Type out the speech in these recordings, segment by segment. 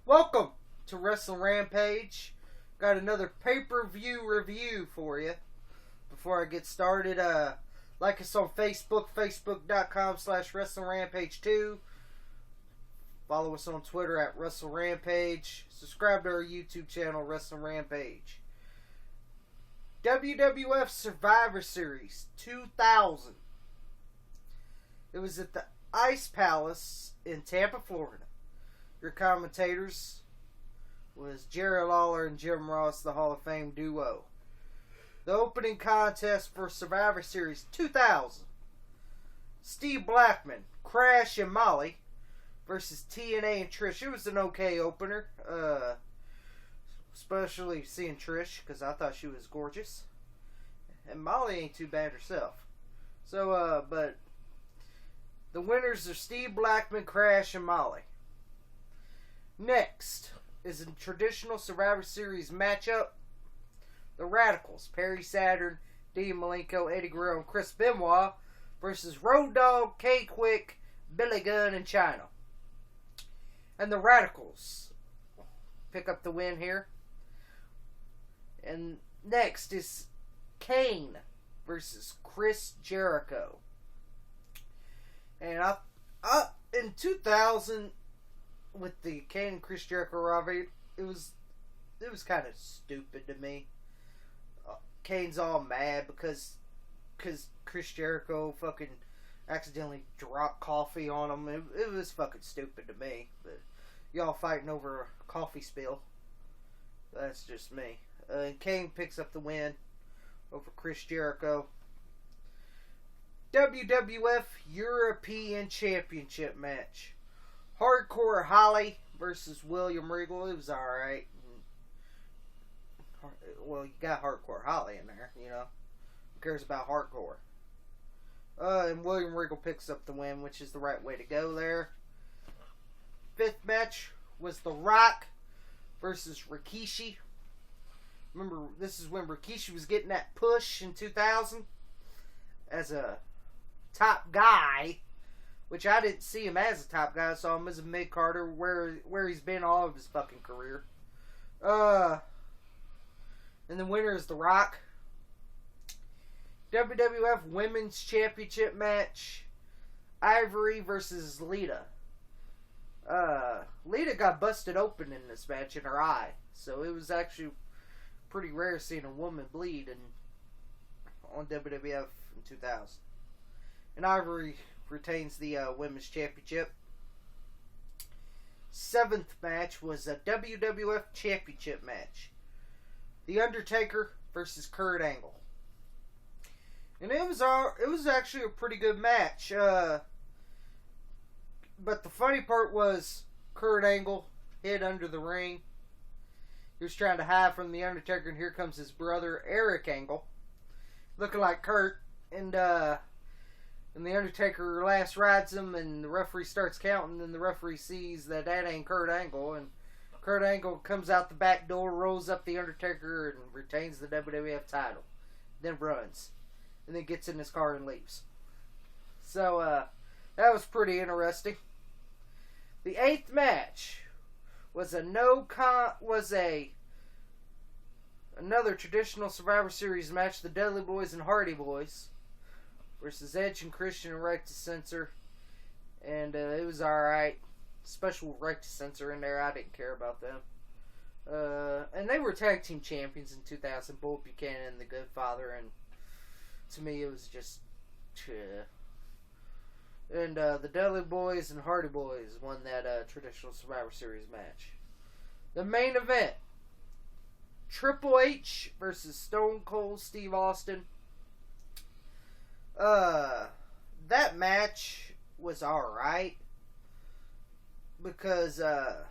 Welcome to Wrestling Rampage. Got another pay-per-view review for you. Before I get started, like us on Facebook, facebook.com/WrestlingRampage2. Follow us on Twitter at WrestleRampage. Subscribe to our YouTube channel, Wrestling Rampage. WWF Survivor Series 2000. It was at the Ice Palace in Tampa, Florida. Your commentators was Jerry Lawler and Jim Ross, the Hall of Fame duo. The opening contest for Survivor Series 2000. Steve Blackman, Crash and Molly versus TNA and Trish. It was an okay opener. Especially seeing Trish, because I thought she was gorgeous. And Molly ain't too bad herself. So, but the winners are Steve Blackman, Crash, and Molly. Next is a traditional Survivor Series matchup. The Radicals, Perry Saturn, Dean Malenko, Eddie Guerrero, and Chris Benoit versus Road Dogg, K-Quick, Billy Gunn, and Chyna. And the Radicals pick up the win here. And next is Kane versus Chris Jericho. And in 2000, with the Kane and Chris Jericho rivalry, it was kind of stupid to me. Kane's all mad because Chris Jericho fucking accidentally dropped coffee on him. It was fucking stupid to me. But y'all fighting over a coffee spill. That's just me. And Kane picks up the win over Chris Jericho. WWF European Championship match. Hardcore Holly versus William Regal. It was alright. Well, you got Hardcore Holly in there, you know. Who cares about Hardcore? And William Regal picks up the win, which is the right way to go there. Fifth match was The Rock versus Rikishi. Remember, this is when Rikishi was getting that push in 2000 as a top guy, which I didn't see him as a top guy. I saw him as a mid-carder, where he's been all of his fucking career. And the winner is The Rock. WWF Women's Championship match. Ivory versus Lita. Lita got busted open in this match in her eye. So it was actually pretty rare seeing a woman bleed on WWF in 2000. And Ivory retains the Women's Championship. Seventh match was a WWF Championship match. The Undertaker versus Kurt Angle. And it was actually a pretty good match. But the funny part was Kurt Angle hid under the ring. He was trying to hide from the Undertaker, and here comes his brother Eric Angle, looking like Kurt, and the Undertaker last rides him, and the referee starts counting, and the referee sees that ain't Kurt Angle, and Kurt Angle comes out the back door, rolls up the Undertaker, and retains the WWF title. Then runs. And then gets in his car and leaves. So, that was pretty interesting. The eighth match was another traditional Survivor Series match, the Dudley Boys and Hardy Boys versus Edge and Christian and Right to Censor. And it was alright. Special Right to Censor in there. I didn't care about them. And they were tag team champions in 2000. Bull Buchanan and the Good Father. And to me, it was just... And the Dudley Boys and Hardy Boys won that traditional Survivor Series match. The main event. Triple H versus Stone Cold Steve Austin. That match was alright. Because I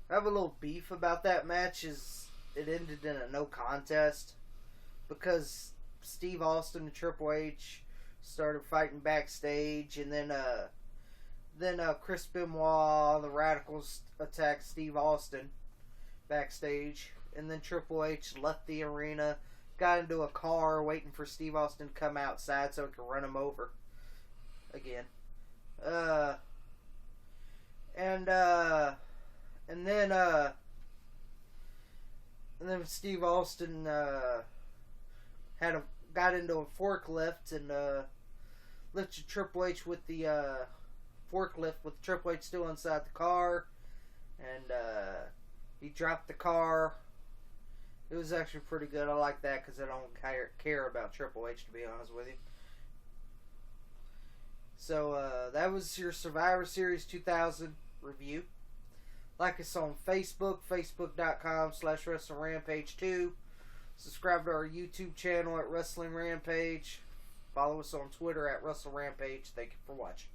have a little beef about that match. Is it ended in a no contest. Because Steve Austin and Triple H started fighting backstage, and then Chris Benoit, the Radicals, attacked Steve Austin backstage, and then Triple H left the arena, got into a car waiting for Steve Austin to come outside so he could run him over again. And then Steve Austin got into a forklift and lifted Triple H with the forklift with Triple H still inside the car, and he dropped the car. It was actually pretty good. I like that because I don't care about Triple H, to be honest with you. So that was your Survivor Series 2000 review. Like us on Facebook, facebook.com/WrestlingRampage2. Subscribe to our YouTube channel at Wrestling Rampage. Follow us on Twitter at WrestleRampage. Thank you for watching.